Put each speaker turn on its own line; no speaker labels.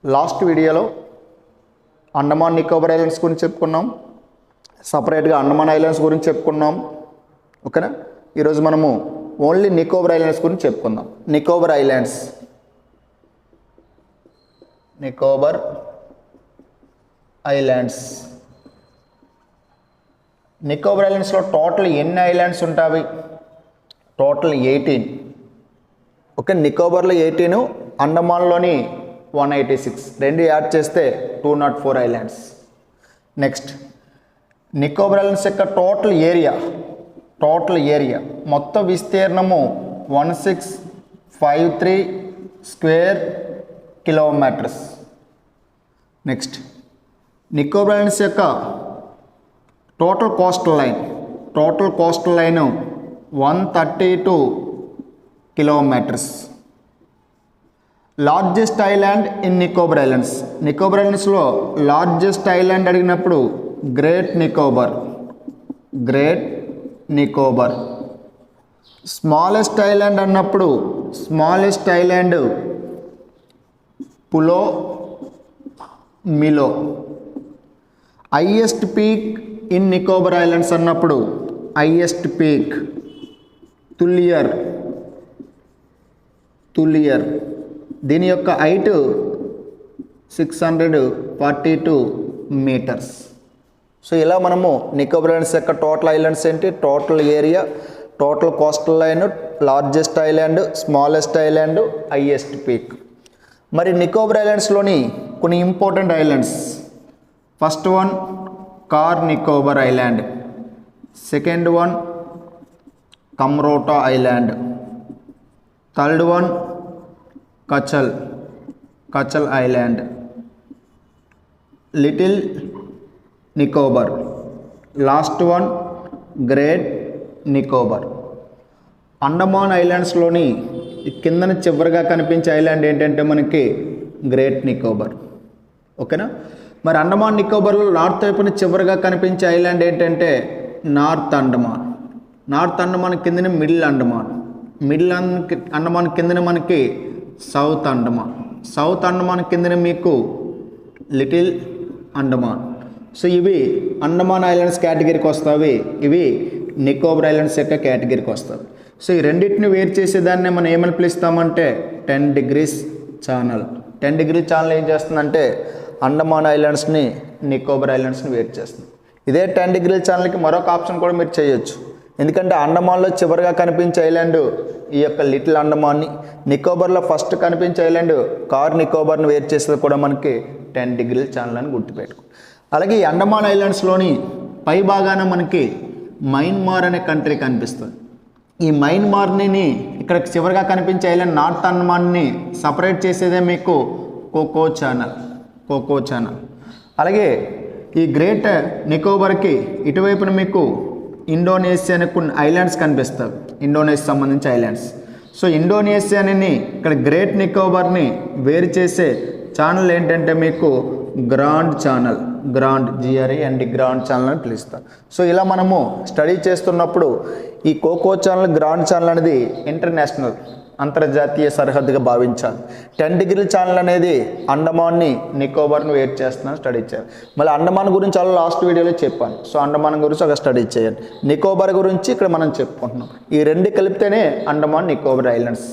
Last వీడియోలో Andaman Nicobar islands గురించి చెప్పుకున్నాం, సపరేట్గా అండమాన్ ఐలాండ్స్ గురించి చెప్పుకున్నాం. ఓకేనా? ఈరోజు మనము ఓన్లీ నికోబార్ ఐలాండ్స్ గురించి చెప్పుకుందాం. Nicobar islands, Nicobar islands. నికోబార్ ఐలాండ్స్లో టోటల్ ఎన్ని ఐలాండ్స్ ఉంటాయి? టోటల్ 18. ఓకే, నికోబార్లో 18, అండమాన్లోని 186, రెండు యాడ్ చేస్తే 204 ఐలాండ్స్. నెక్స్ట్, నికోబార్ ఐలాండ్స్ యొక్క టోటల్ ఏరియా మొత్తం విస్తీర్ణము 1653 square kilometres. Next, Nicobar islands యొక్క total coastal line 132 kilometres. Largest island in Nicobar islands. Nicobar ఐలాండ్స్లో లార్జెస్ట్ ఐలాండ్ అడిగినప్పుడు గ్రేట్ నికోబార్. స్మాలెస్ట్ ఐలాండ్ అన్నప్పుడు smallest island Pulo Milo. Highest peak in Nicobar islands అన్నప్పుడు హైయెస్ట్ పీక్ తులియర్. దీని యొక్క హైట్ 642 మీటర్స్. సో ఇలా మనము నికోబార్ ఐలాండ్స్ యొక్క టోటల్ ఐలాండ్స్ ఏంటి, total area, total coastal line, largest island, smallest island, highest peak. మరి నికోబార్ ఐలాండ్స్లోని కొన్ని important islands. First one Car Nicobar island, second one Kamorta island, third one Katchal island, little Nicobar, last one great Nicobar. Andaman ఐలాండ్స్లోని కిందన చివరిగా కనిపించే ఐలాండ్ ఏంటంటే మనకి గ్రేట్ నికోబార్. ఓకేనా? మరి అండమాన్ నికోబార్లో నార్త్ వైపున చివరిగా కనిపించే ఐలాండ్ ఏంటంటే నార్త్ అండమాన్ కిందన మిడిల్ అండమాన్ కిందన మనకి సౌత్ అండమాన్ కిందన మీకు లిటిల్ అండమాన్. సో ఇవి అండమాన్ ఐలాండ్స్ కేటగిరీకి వస్తాయి, ఇవి నికోబార్ ఐలాండ్స్ యొక్క కేటగిరీకి వస్తాయి. సో ఈ రెండింటిని వేరు చేసేదాన్ని మనం ఏమని పిలుస్తామంటే 10 degrees ఛానల్. 10 degree ఛానల్ ఏం చేస్తుందంటే అండమాన్ ఐలాండ్స్ని నికోబార్ ఐలాండ్స్ని వేరు చేస్తుంది. ఇదే 10 degree ఛానల్కి మరొక ఆప్షన్ కూడా మీరు చేయొచ్చు. ఎందుకంటే అండమాన్లో చివరిగా కనిపించే ఐలాండ్ ఈ యొక్క లిటిల్ అండమాన్ని, నికోబార్లో ఫస్ట్ కనిపించే ఐలాండ్ కార్ నికోబార్ని వేరు చేసేది కూడా మనకి 10 degree ఛానల్ అని గుర్తుపెట్టుకో. అలాగే ఈ అండమాన్ ఐలాండ్స్లోని పై భాగాన మనకి మయన్మార్ అనే కంట్రీ కనిపిస్తుంది. ఈ మయన్మార్ని ఇక్కడ చివరిగా కనిపించే ఐలాండ్ నార్త్ అండమాన్ని సపరేట్ చేసేదే మీకు కోకో ఛానల్. అలాగే ఈ గ్రేట్ నికోబార్కి ఇటువైపున మీకు ఇండోనేషియా అనే కొన్ని ఐలాండ్స్ కనిపిస్తాయి, ఇండోనేషియా సంబంధించి ఐలాండ్స్. సో ఇండోనేషియాని ఇక్కడ గ్రేట్ నికోబార్ని వేరు చేసే ఛానల్ ఏంటంటే మీకు గ్రాండ్ ఛానల్ అని పిలుస్తారు. సో ఇలా మనము స్టడీ చేస్తున్నప్పుడు ఈ కోకో ఛానల్, గ్రాండ్ ఛానల్ అనేది ఇంటర్నేషనల్, అంతర్జాతీయ సరిహద్దుగా భావించాలి. 10 degree ఛానల్ అనేది అండమాన్ని నికోబార్ని వేరు చేస్తున్నాను, స్టడీ చేయాలి. మళ్ళీ అండమాన్ గురించి అలా లాస్ట్ వీడియోలో చెప్పాను. సో అండమాన్ గురించి ఒక స్టడీ చేయండి. నికోబార్ గురించి ఇక్కడ మనం చెప్పుకుంటున్నాం. ఈ రెండు కలిపితేనే అండమాన్ నికోబార్ ఐలాండ్స్.